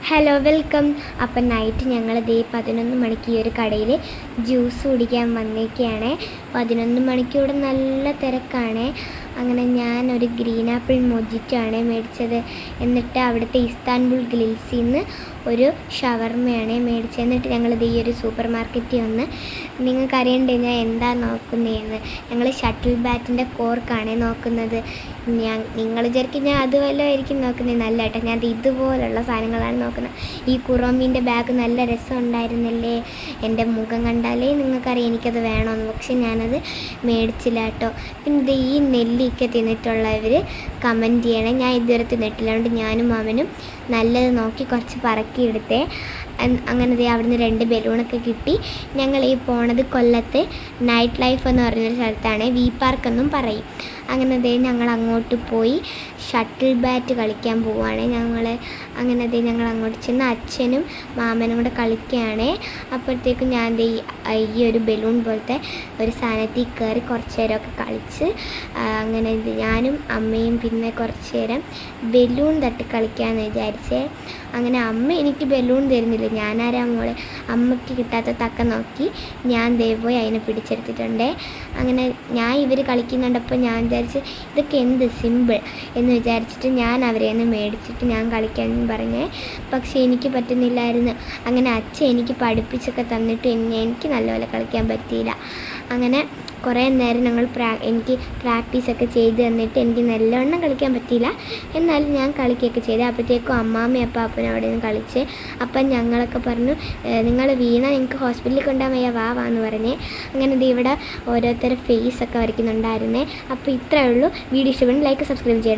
Hello welcome. അപ്പം night ഞങ്ങൾ ദേ 11 മണിക്ക് ഈ ഒരു കടയിൽ ജ്യൂസ് കുടിക്കാൻ വന്നേക്കാണ്. 11 മണിക്ക് ഇവിടെ നല്ല തിരക്കാണ്. അങ്ങനെ ഞാനൊരു ഗ്രീൻ ആപ്പിൾ മൊജിറ്റോ ആണ് മേടിച്ചത്. എന്നിട്ട് അവിടുത്തെ ഇസ്താൻബുൾ ഗ്രിൽസിൽ നിന്ന് ഒരു ഷവർമയാണ് മേടിച്ചത്. എന്നിട്ട് ഞങ്ങൾ ഈ ഒരു സൂപ്പർ മാർക്കറ്റിൽ വന്ന് നിങ്ങൾക്കറിയണ്ടേ ഞാൻ എന്താ നോക്കുന്നതെന്ന്. ഞങ്ങൾ ഷട്ടിൽ ബാറ്റിൻ്റെ കോർക്കാണ് നോക്കുന്നത്. നിങ്ങൾ വിചാരിക്കും ഞാൻ അതുവല്ലോ ആയിരിക്കും നോക്കുന്നത്. നല്ല കേട്ടോ, ഞാൻ ഇതുപോലുള്ള സാധനങ്ങളാണ് നോക്കുന്നത്. ഈ കുറോമീൻ്റെ ബാഗ് നല്ല രസം ഉണ്ടായിരുന്നില്ലേ, എൻ്റെ മുഖം കണ്ടാലേ നിങ്ങൾക്കറിയാം എനിക്കത് വേണമെന്ന്. പക്ഷെ ഞാനത് മേടിച്ചില്ല കേട്ടോ. പിന്നെ ഈ നെല്ലിക്ക തിന്നിട്ടുള്ളവർ കമൻറ്റ് ചെയ്യണേ. ഞാൻ ഇതുവരെ തിന്നിട്ടില്ല, അതുകൊണ്ട് ഞാനും മാമനും നല്ലത് നോക്കി കുറച്ച് പറക്കിയെടുത്തേ. അങ്ങനെ അവിടുന്ന് 2 ബലൂണൊക്കെ കിട്ടി. ഞങ്ങൾ ഈ പോണത് കൊല്ലത്ത് നൈറ്റ് ലൈഫ് എന്ന് പറഞ്ഞൊരു സ്ഥലത്താണ്, വി പാർക്ക് എന്നും പറയും. അങ്ങനെ ഞങ്ങൾ അങ്ങോട്ട് പോയി ഷട്ടിൽ ബാറ്റ് കളിക്കാൻ പോവുകയാണ് അങ്ങനെ ഞങ്ങൾ അങ്ങോട്ട് ചെന്ന് അച്ഛനും മാമനും കൂടെ കളിക്കുകയാണ്. അപ്പോഴത്തേക്കും ഞാൻ ഈ ഒരു ബലൂൺ പോലത്തെ ഒരു സാധനത്തിൽ കയറി കുറച്ച് നേരമൊക്കെ കളിച്ച് അങ്ങനെ ഞാനും അമ്മയും പിന്നെ കുറച്ച് നേരം ബലൂൺ തട്ടി കളിക്കാമെന്ന് വിചാരിച്ചേ. അങ്ങനെ അമ്മ എനിക്ക് ബലൂൺ തരുന്നില്ല, ഞാനാരാ മോളെ. അമ്മയ്ക്ക് കിട്ടാത്ത തക്ക നോക്കി ഞാൻ പോയി അതിനെ പിടിച്ചെടുത്തിട്ടുണ്ട്. അങ്ങനെ ഞാൻ ഇവർ കളിക്കുന്നുണ്ടപ്പോൾ ഞാൻ വിചാരിച്ച് ഇതൊക്കെ എന്ത് സിമ്പിൾ എന്ന് വിചാരിച്ചിട്ട് ഞാൻ അവരെ നിന്ന് മേടിച്ചിട്ട് ഞാൻ കളിക്കാൻ പറഞ്ഞേ. പക്ഷേ എനിക്ക് പറ്റുന്നില്ലായിരുന്നു. അങ്ങനെ അച്ഛൻ എനിക്ക് പഠിപ്പിച്ചൊക്കെ തന്നിട്ട് എനിക്ക് നല്ലപോലെ കളിക്കാൻ പറ്റിയില്ല. അങ്ങനെ കുറേ നേരം എനിക്ക് പ്രാക്ടീസൊക്കെ ചെയ്ത് തന്നിട്ട് എനിക്ക് നല്ലവണ്ണം കളിക്കാൻ പറ്റിയില്ല. എന്നാലും ഞാൻ കളിക്കുകയൊക്കെ ചെയ്ത്. അപ്പോഴത്തേക്കും അമ്മാമ്മയും അപ്പാപ്പനും അവിടെ നിന്ന് കളിച്ച്. അപ്പം ഞങ്ങളൊക്കെ പറഞ്ഞു നിങ്ങൾ വീണ നിങ്ങൾക്ക് ഹോസ്പിറ്റലിൽ കൊണ്ടുപോകാൻ വയ്യ, വാന്ന് പറഞ്ഞേ. അങ്ങനെ ഇവിടെ ഓരോരുത്തരുടെ ഫേസൊക്കെ വരയ്ക്കുന്നുണ്ടായിരുന്നേ. അപ്പോൾ ഇത്രയേ ഉള്ളൂ. വീഡിയോ ഇഷ്ടപ്പെടുന്ന ലൈക്ക് സബ്സ്ക്രൈബ് ചെയ്യണം.